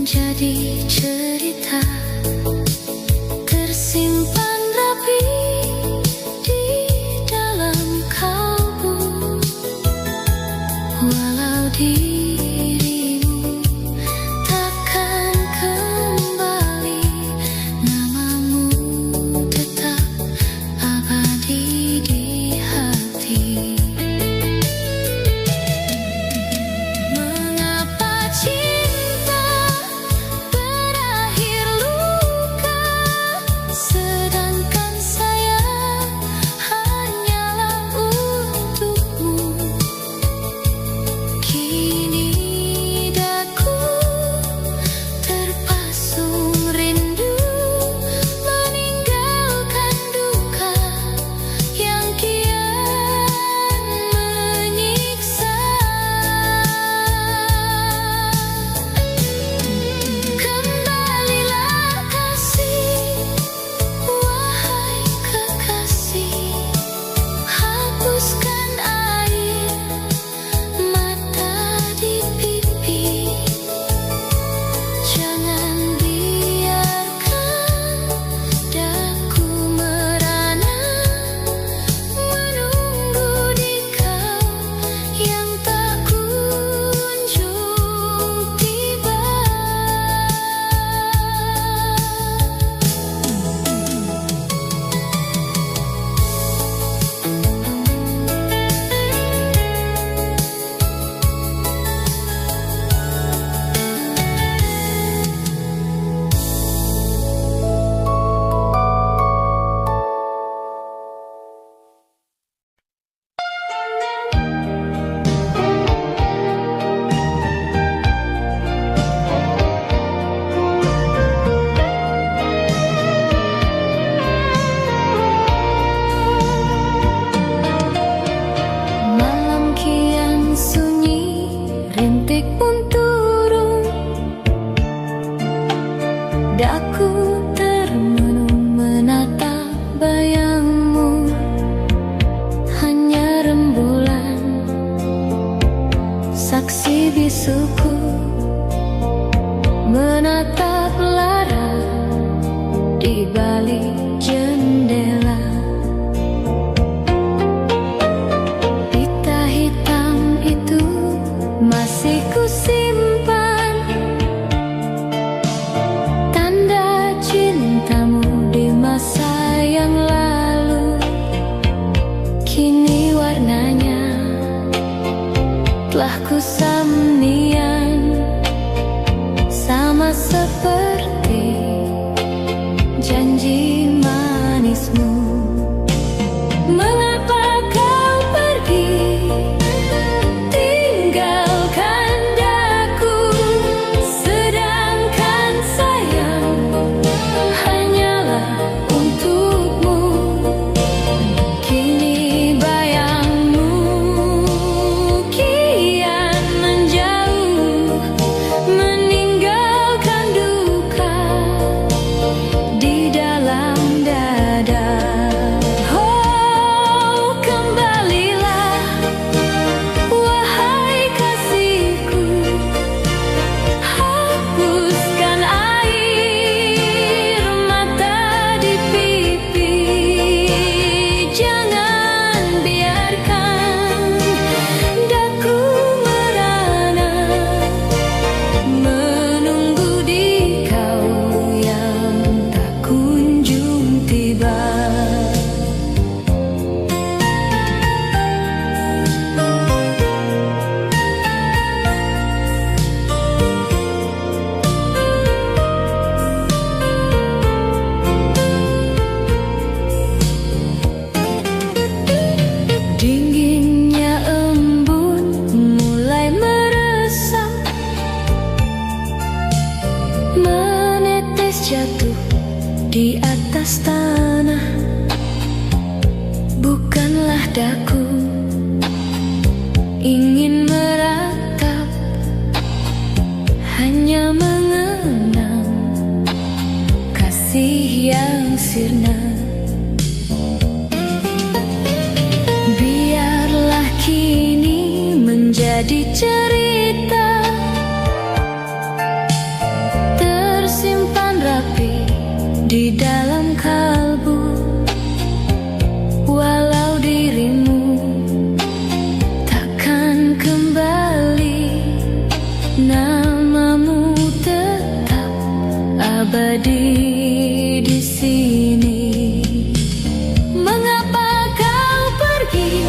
menjadi cerita tersimpan rapi di dalam kalbu. Walau dirimu takkan kembali, namamu tetap abadi di hati. Mengapa cinta berakhir luka, sedangkan sayang hanyalah untukmu. Kini daku terpasung rindu, meninggalkan duka yang kian menyiksa. Kembalilah kasih, wahai kekasih, hapuskan air mata di pipi. Jangan biarkan daku merana, menunggu di kau yang tak kunjung tiba. Malam kian sunyi, rintik pun turun. Daku termenung menatap bayangmu, hanya rembulan saksi bisuku, menatap lara di balik jendela. Pita hitam itu masih kusimpan, tanda cintamu di masa yang lalu. Kini warnanya telah kusam nian, sama seperti janji manismu. Mengapa kau pergi, tinggalkan daku, sedangkan sayang hanyalah untukmu. Kini bayangmu kian menjauh, meninggalkan duka di dalam dada. Oh, kembalilah wahai kasihku, hapuskan air mata di pipi. Jangan biarkan daku merana, menunggu di kau yang tak kunjung tiba. Dinginnya embun mulai meresap, menetes jatuh di atas tanah. Bukanlah daku ingin meratap, hanya mengenang kasih yang sirna. Biarlah kini menjadi cerita abadi di sini. Mengapa kau pergi,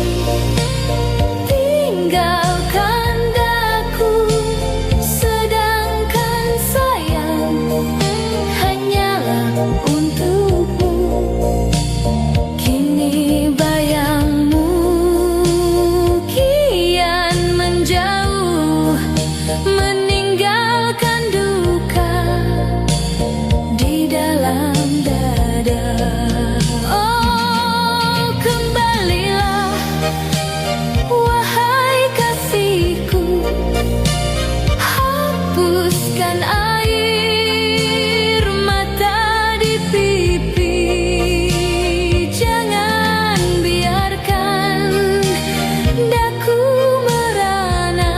tinggalkan daku, sedangkan sayang hanyalah untukmu. Kini bayangmu kian menjauh, meninggalkan duka di dalam dada. Oh, kembalilah wahai kasihku, hapuskan air mata di pipi. Jangan biarkan daku merana,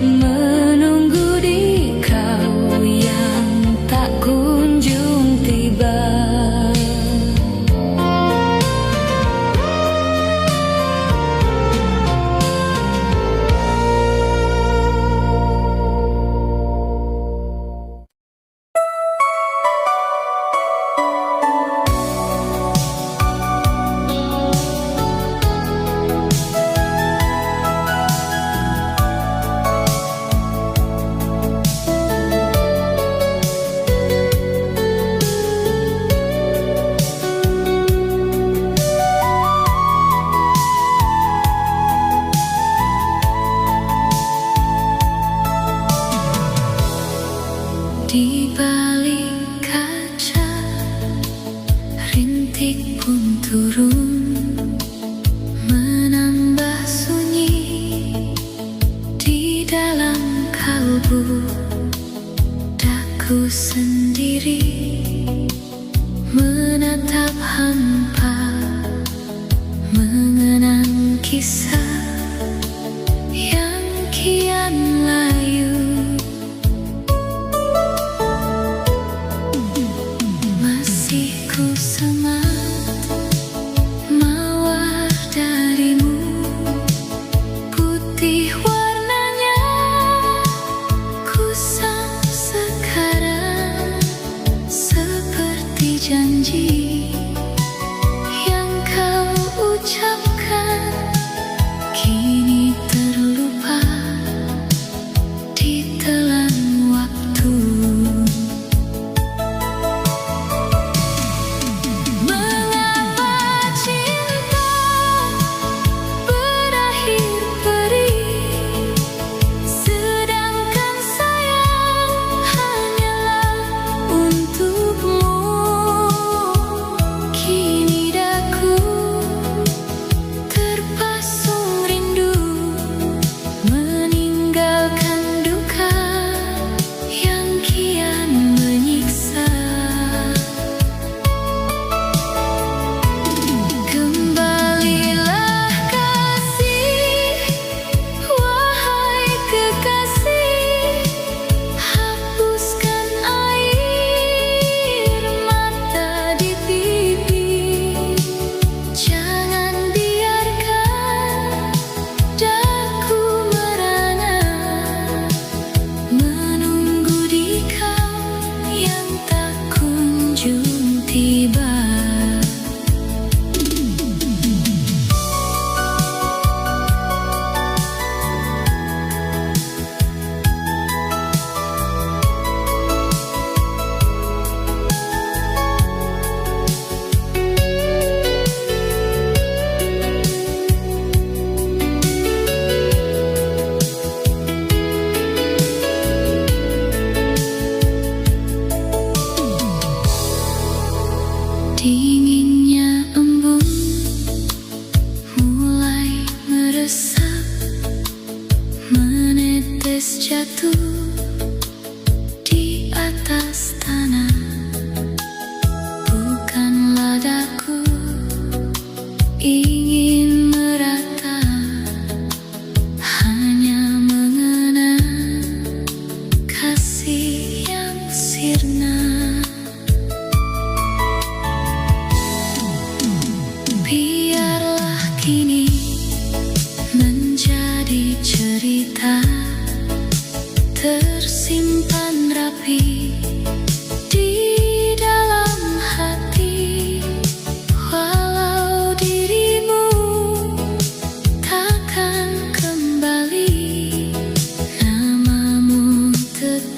menunggu di kau yang tak kunjung tiba. Di balik kaca, rintik pun turun, menambah sunyi di dalam kalbu. Daku sendiri menatap hampa, mengenang kisah yang kian layu. Masih ku semat mawar darimu, putih warnanya kusam sekarang, seperti janji yang kau ucapkan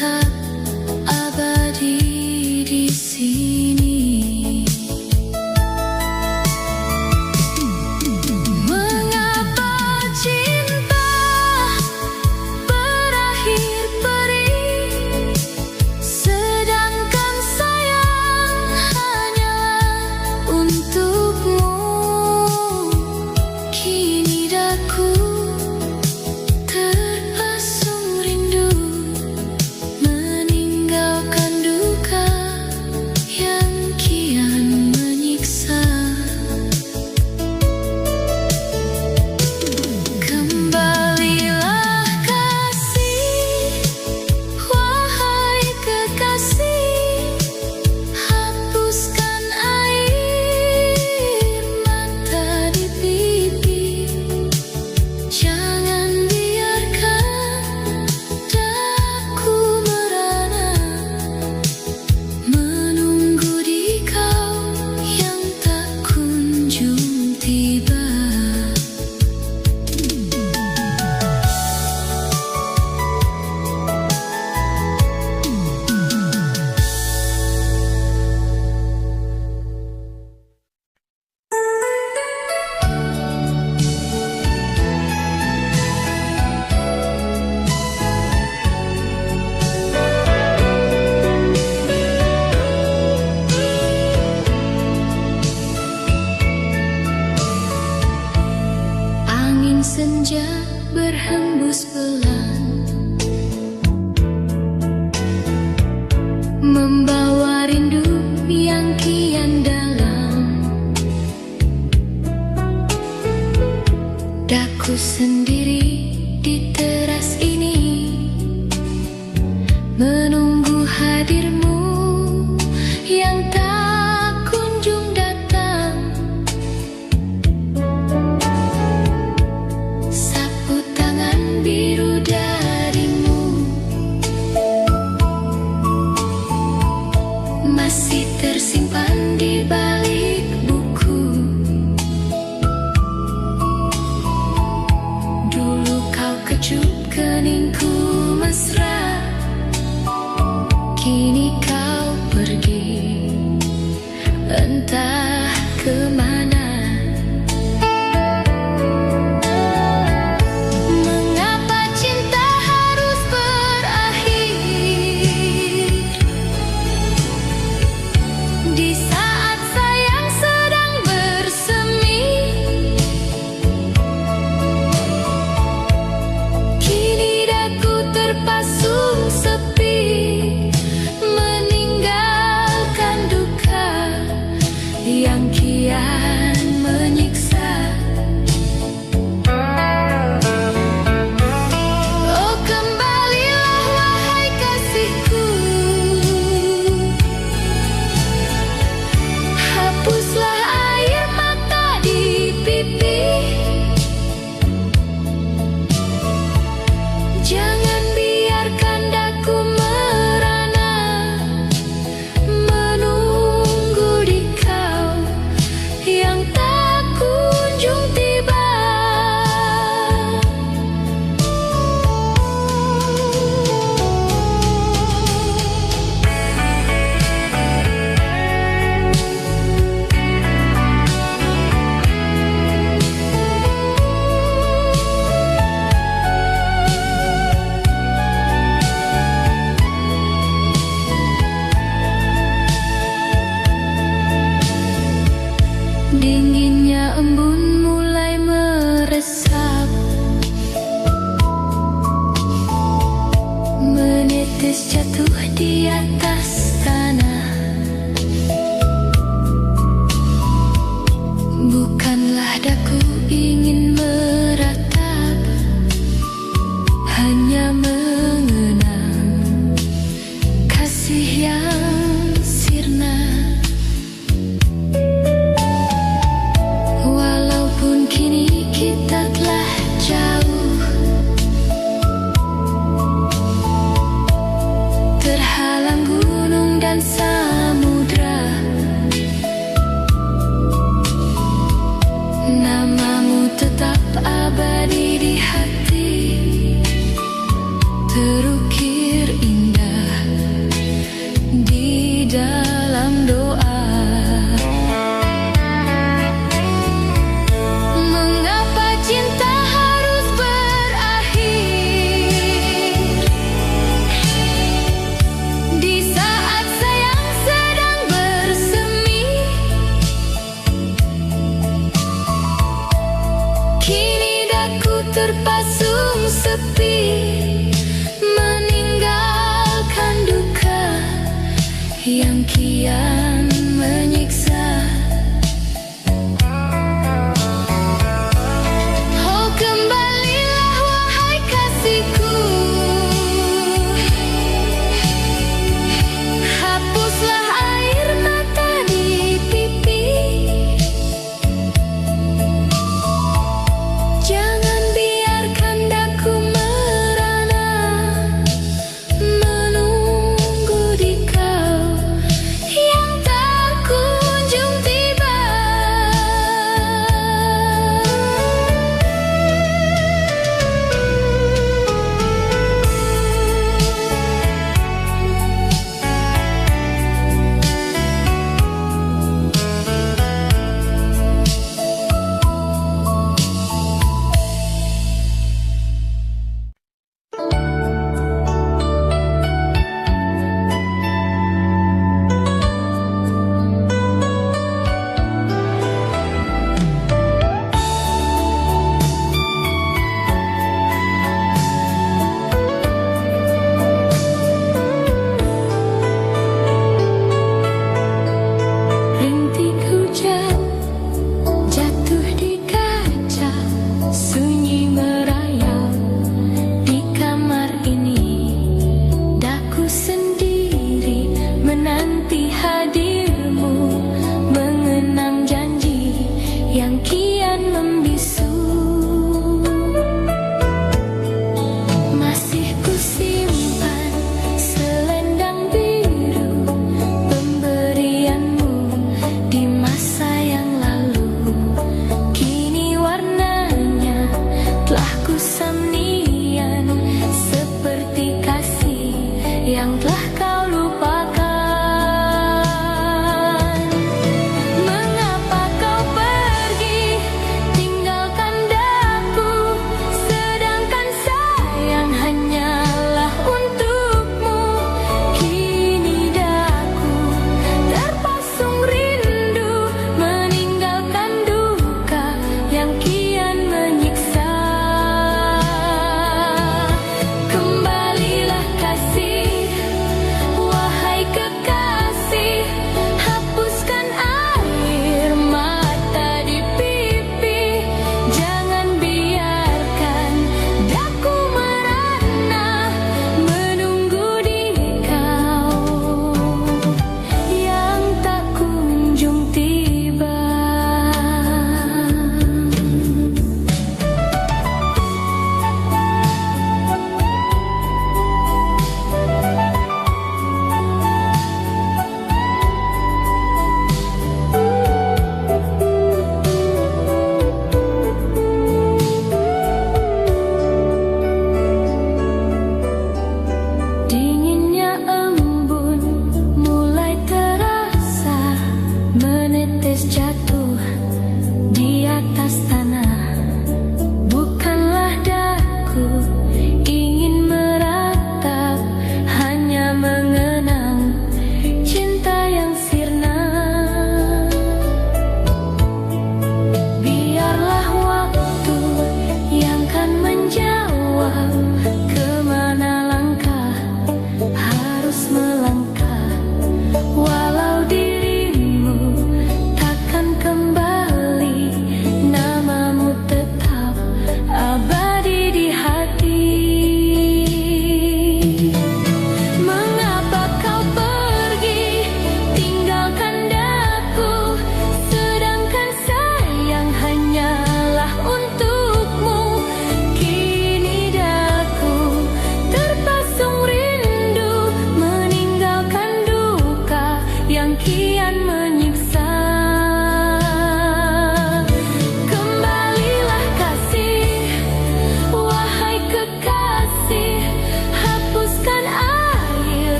tetap abadi di sini. Mengapa cinta berakhir perih, sedangkan sayang hanyalah untukmu. Kini daku terpasung rindu, meninggalkan duka yang kian menyiksa. Kembalilah kasih, wahai kekasih, hapuskan air mata di pipi. Jangan biarkan daku merana, menunggu di kau yang tak kunjung tiba. Angin senja berhembus pelan, membawa rindu yang kian dalam. Daku sendiri di teras ini, menunggu hadirmu yang tak kunjung datang. Sapu tangan biru darimu masih tersimpan di balik buku. Dulu kau kecup keningku mesra, kini kau pergi entah kemana. Mengapa cinta harus berakhir di saat sayang sedang bersemi? Kini daku terpasung sepi, meninggalkan duka yang kian menyiksa. Oh, kembalilah wahai kasihku, hapuslah air mata di pipi. Jangan biarkan daku merana, menunggu di kau yang tak kunjung tiba. Dinginnya embun mulai meresap, menetes jatuh di atas tanah. Bukanlah daku ingin meratap, hanya mengenang kasih yang sirna. Walaupun kini kita telah jauh, terhalang gunung dan samudra, namamu tetap abadi di hati, terukir indah yang kian menyiksa. Oh kembalilah wahai kasihku, hapuslah air mata di pipi. Jangan biarkan daku merana menunggu di kau yang tak kunjung tiba. Rintik hujan jatuh di kaca, sunyi merayau di kamar ini. Daku sendiri menanti hadirmu, mengenang janji yang kian membisu. Masih kusimpan selendang biru pemberianmu di masa yang lalu. Kini warnanya telah kusam nian, seperti kasih yang telah kau lupakan. Mengapa kau pergi tinggalkan daku, sedangkan sayang hanyalah untukmu. Kini daku terpasung rindu, meninggalkan duka yang kian menyiksa. Kembalilah kasih, wahai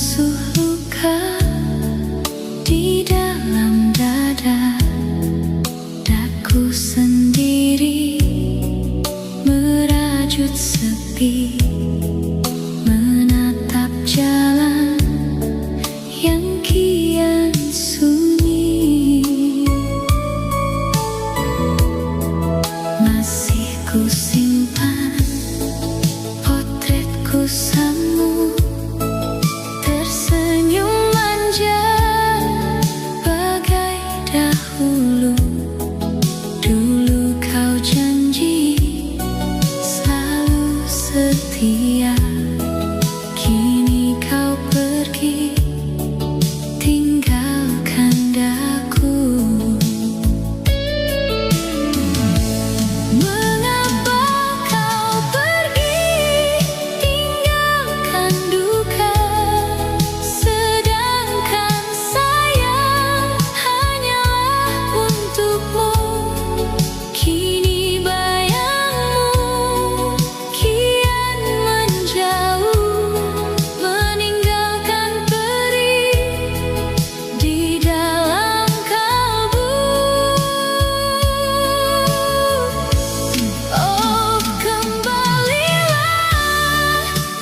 membasuh luka di dalam dada. Daku sendiri merajut sepi, menatap jalan yang kian sunyi. Masih ku simpan potretku samu, tersenyum manja bagai dahulu. Dulu kau janji selalu setia, kini kau pergi tinggalkan daku. Mengapa kau pergi tinggalkan duka, sedangkan sayang hanyalah untukmu. Kini bayangmu kian menjauh, meninggalkan perih di dalam kalbu. Oh, kembalilah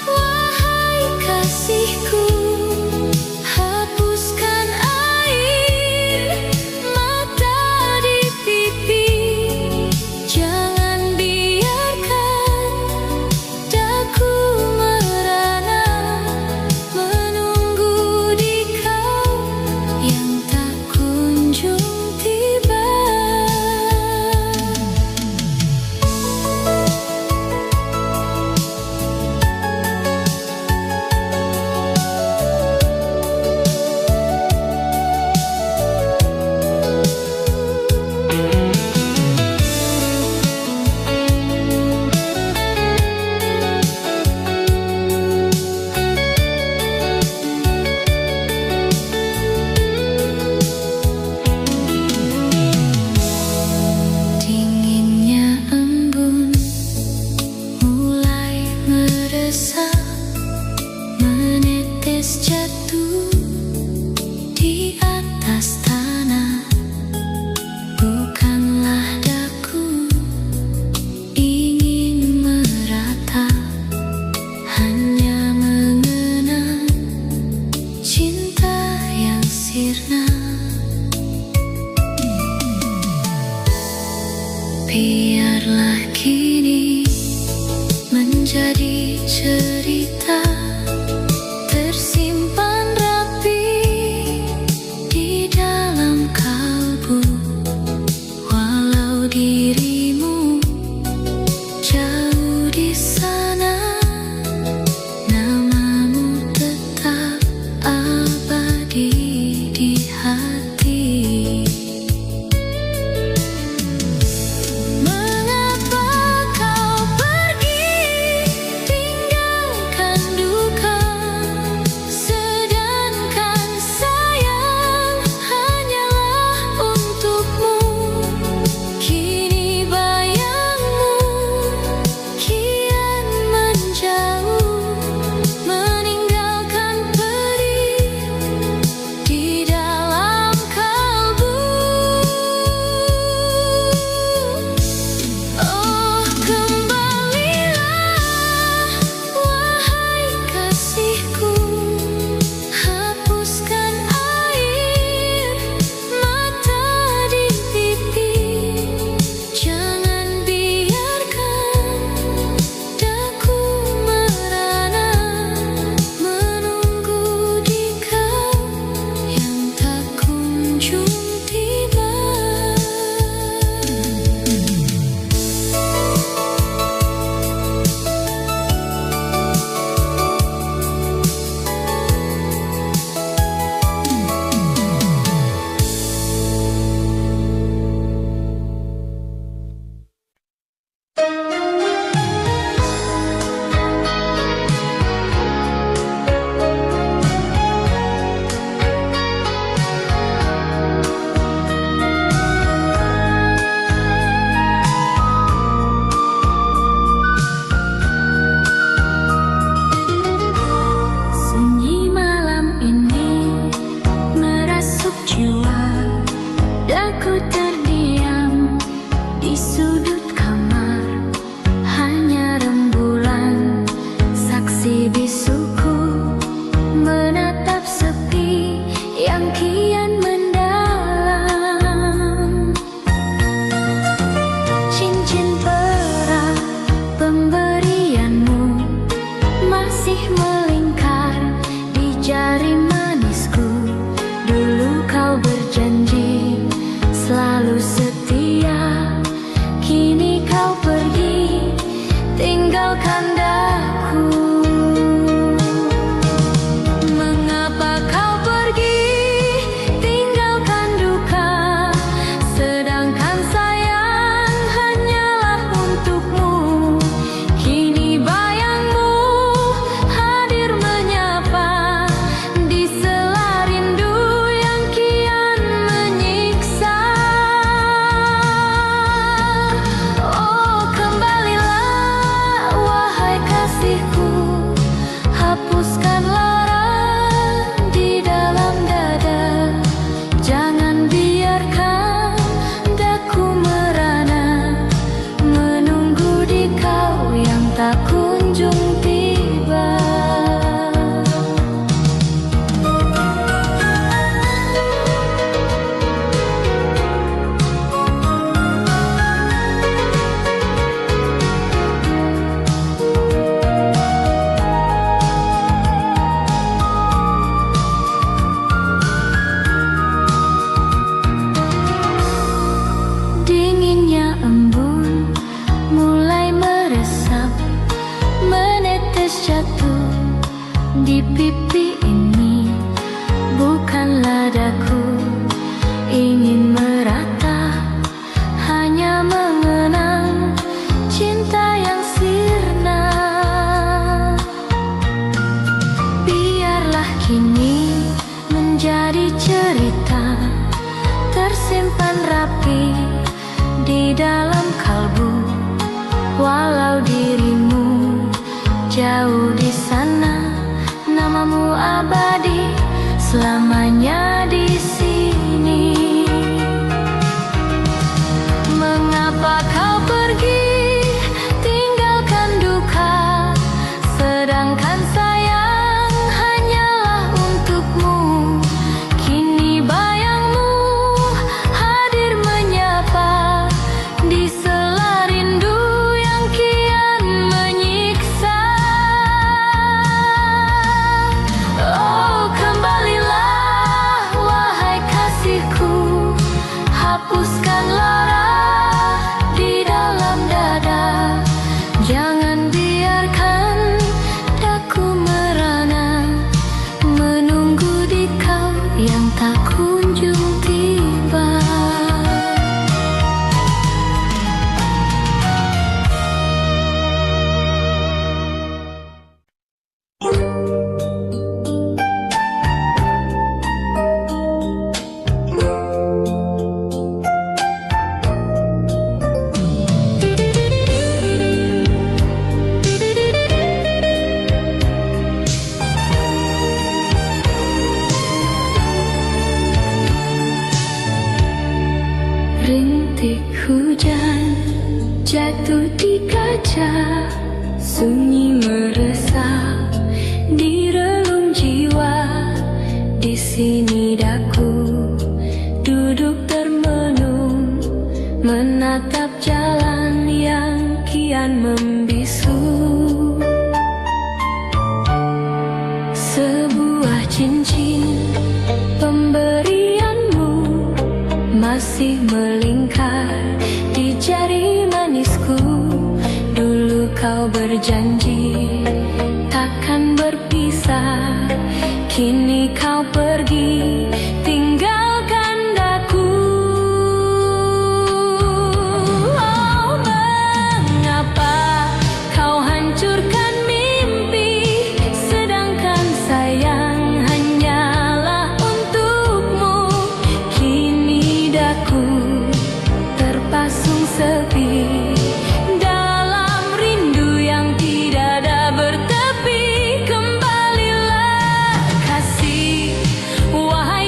wahai kasihku, hapuskan air mata di pipi. Jangan biarkan daku merana, menunggu di kau yang tak kunjung tiba. Dinginnya embun mulai meresap, menetes jatuh di atas tanah. Bukanlah daku ingin meratap, hanya mengenang cinta yang sirna. Biarlah kini menjadi cerita, tersimpan rapi di dalam kalbu. Walau dirimu jauh di sana, namamu tetap abadi di hati. manisku. Dulu kau berjanji selalu setia, kini kau pergi tinggalkan daku. Mengapa kau pergi tinggalkan duka, sedangkan sayang hanyalah untukmu. Kini bayangmu hadir menyapa di sela rindu yang kian menyiksa. Oh, kembalilah wahai kasihku, hapuskan lara di dalam dada. Jangan biarkan daku merana, menunggu di kau yang tak kunjung tiba. Dinginnya embun mulai meresap, menetes jatuh di pipi ini. Bukanlah daku ingin merata, hanya mengenang cinta yang sirna. Biarlah kini menjadi cerita, tersimpan rapi di dalam kalbu. Walau dirimu jauh di sana, namamu abadi selamanya di sini. Mengapa kau pergi tinggalkan duka, sedangkan sayang hanyalah untukmu. Kini bayangmu hadir menyapa di sela rindu yang kian menyiksa. Oh, kembalilah wahai kasihku, hapuskan lara di dalam dada. Jangan biarkan daku merana, menunggu di kau yang tak kunjung tiba. Rintik hujan jatuh di kaca, sunyi meresap di relung jiwa. Di sini daku duduk termenung, menatap jalan yang kian membisu. Sebuah cincin pemberianmu masih melingkar di jari manisku. Dulu kau berjanji takkan berpisah, kini kau pergi tinggalkan daku. Oh, mengapa kau hancurkan mimpi, sedangkan sayang hanyalah untukmu. Kini daku terpasung sepi dalam rindu yang tiada bertepi. Kembalilah kasih, wahai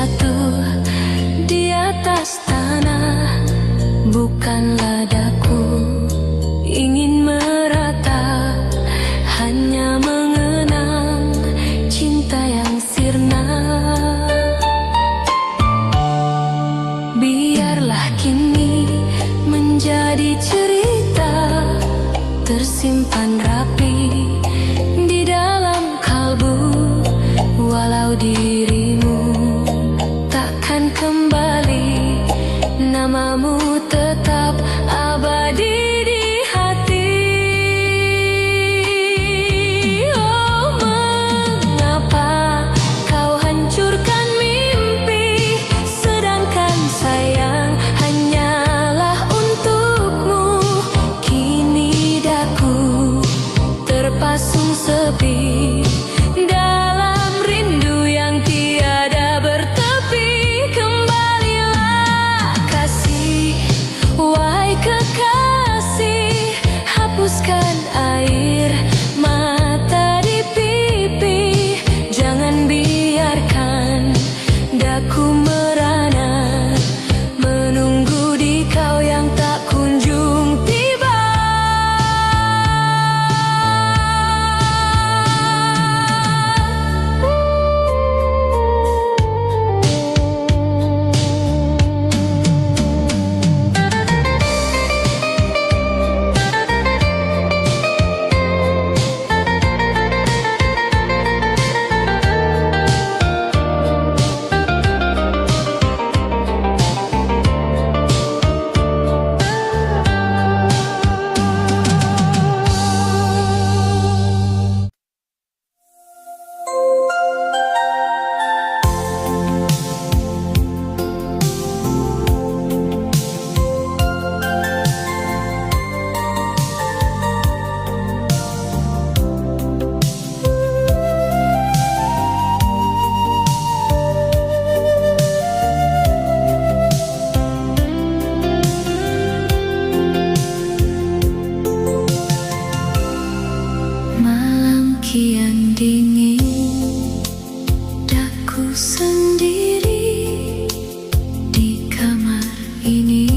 jatuh di atas tanah, bukanlah daku ingin meratap, hanya mengenang cinta yang sirna. Biarlah kini menjadi cerita tersimpan rapi di dalam kalbu, walau dirimu takkan kembali, namamu tetap abadi di hati. Oh, mengapa kau hancurkan mimpi, sedangkan sayang hanyalah untukmu. Kini daku terpasung sepi dalam rindu yang tiada bertepi. Kembalilah kasih, wahai kekasih, hapuskan air mata di pipi. Jangan biarkan daku merana, menunggu di kau yang tak kunjung tiba. Malam kian dingin, daku sendiri di kamar ini,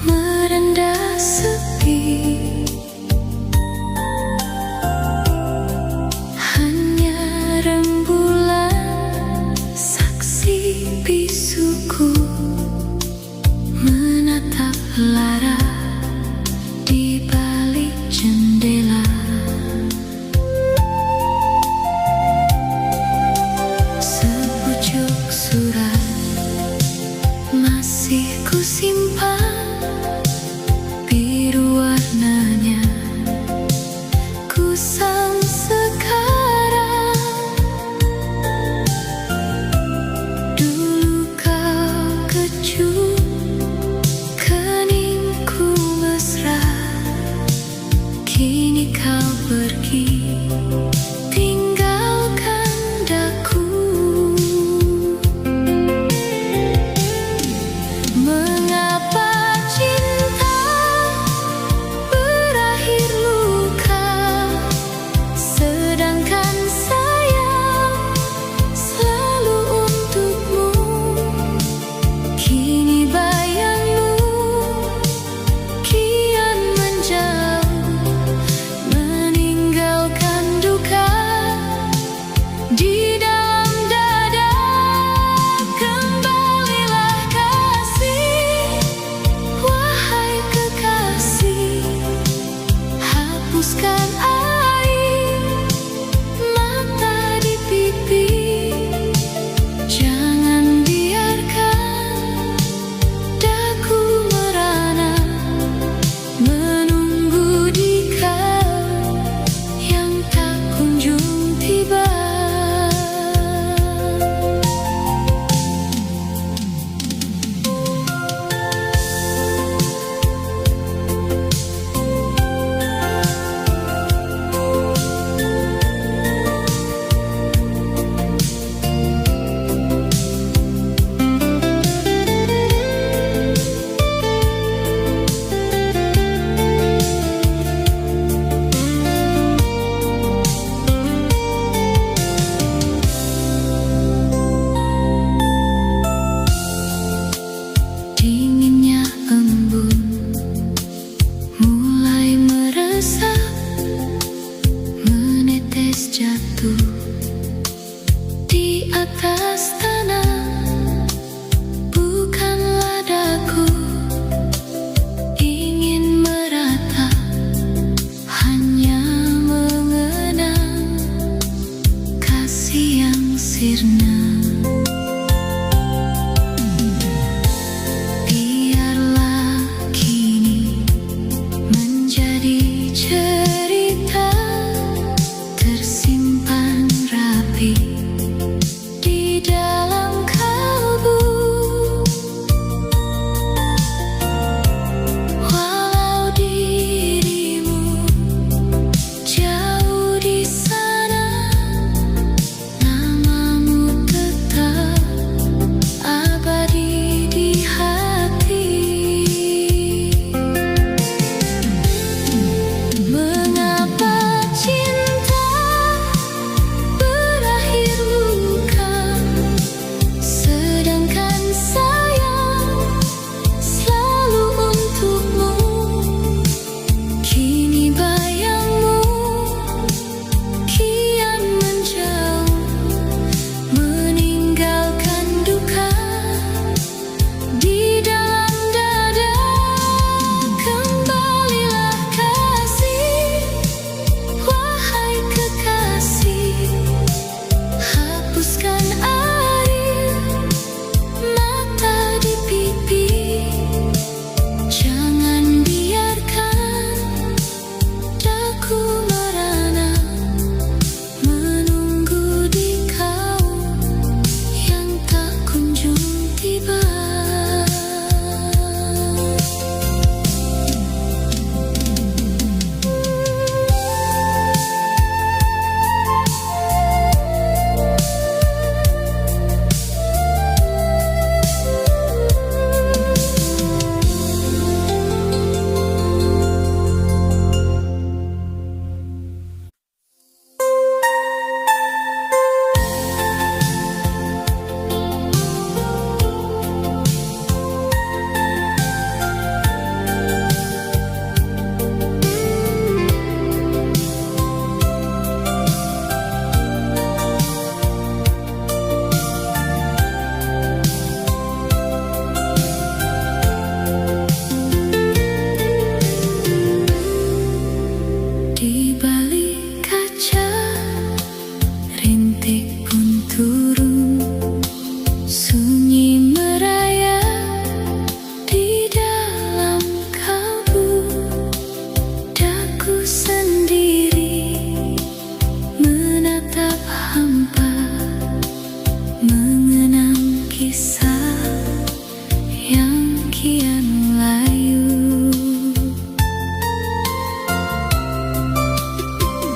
merendah sepi. Hanya rembulan saksi bisuku menatap lara di balik jendela. Sepucuk surat masih ku simpan, biru warnanya kusam sekarang. Dulu kau kecup keningku Sunyi merayap di dalam kalbu, daku sendiri menatap hampa, mengenang kisah yang kian layu.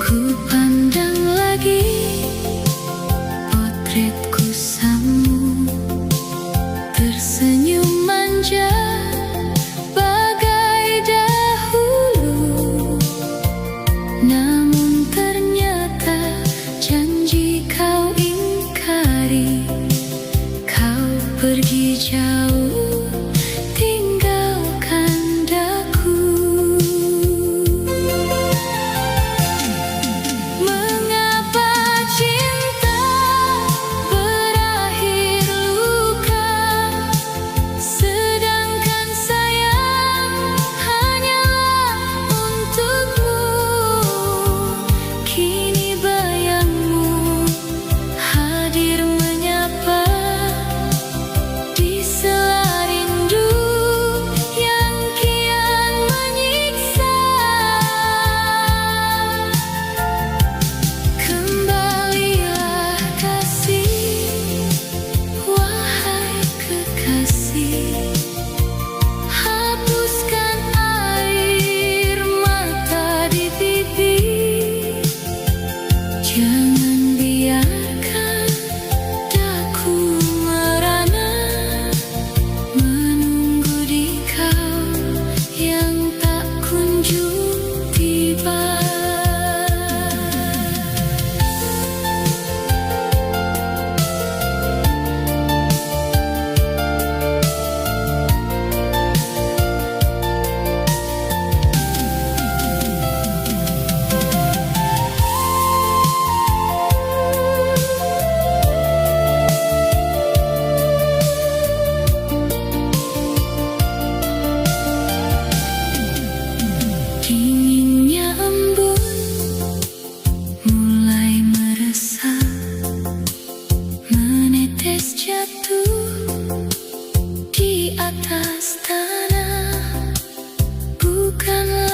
Ku pandang lagi potretku samu, tersenyum manja bagai dahulu. Namun ternyata janji kau ingkari, kau pergi jauh tinggalkan daku. Mengapa cinta berakhir luka, sedangkan sayang hanyalah untukmu. Kini bayangmu hadir menyapa di sela rindu yang kian menyiksa. Kembalilah kasih, wahai kekasih, hapuskan air mata di pipi. Jangan biarkan daku merana, menunggu di kau yang tak kunjung tiba. Dinginnya embun mulai meresap, menetes jatuh di atas tanah. Bukanlah